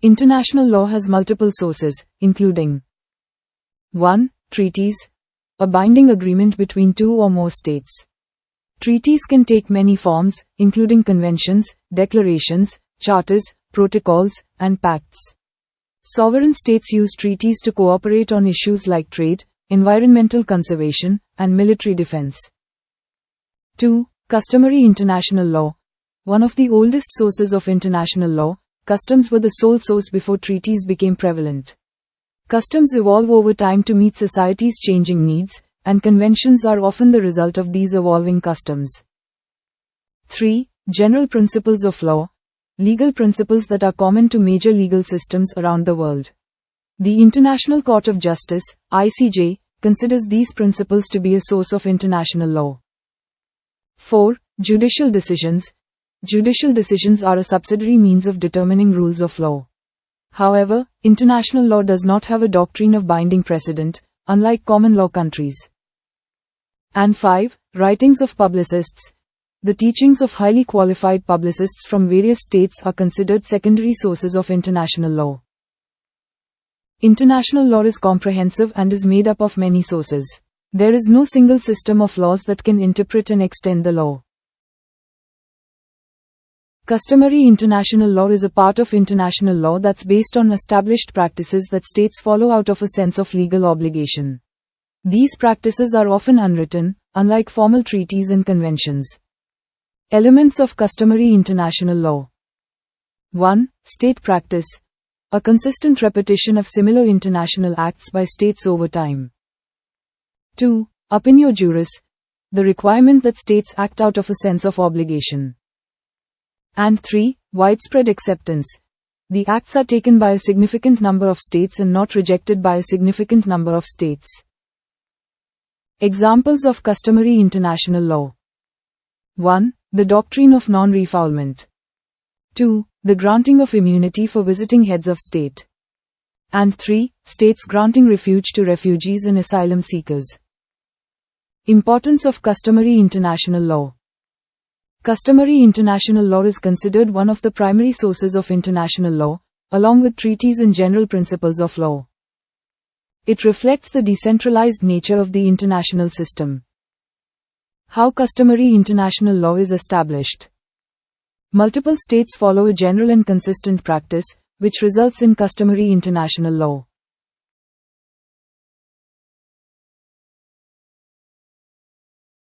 International law has multiple sources, including 1. Treaties, a binding agreement between two or more states. Treaties can take many forms, including conventions, declarations, charters, protocols, and pacts. Sovereign states use treaties to cooperate on issues like trade, environmental conservation, and military defense. 2. Customary international law. One of the oldest sources of international law, customs were the sole source before treaties became prevalent. Customs evolve over time to meet society's changing needs, and conventions are often the result of these evolving customs. 3. General principles of law. Legal principles that are common to major legal systems around the world. The International Court of Justice, ICJ, considers these principles to be a source of international law. 4. Judicial decisions. Judicial decisions are a subsidiary means of determining rules of law. However, international law does not have a doctrine of binding precedent, unlike common law countries. And 5. Writings of publicists. The teachings of highly qualified publicists from various states are considered secondary sources of international law. International law is comprehensive and is made up of many sources. There is no single system of laws that can interpret and extend the law. Customary international law is a part of international law that's based on established practices that states follow out of a sense of legal obligation. These practices are often unwritten, unlike formal treaties and conventions. Elements of customary international law. 1. State practice. A consistent repetition of similar international acts by states over time. 2. Opinio Juris. The requirement that states act out of a sense of obligation. And 3. Widespread acceptance. The acts are taken by a significant number of states and not rejected by a significant number of states. Examples of customary international law. 1. The doctrine of non-refoulement. 2. The granting of immunity for visiting heads of state. And 3. States granting refuge to refugees and asylum seekers. Importance of customary international law. Customary international law is considered one of the primary sources of international law, along with treaties and general principles of law. It reflects the decentralized nature of the international system. How customary international law is established. Multiple states follow a general and consistent practice, which results in customary international law.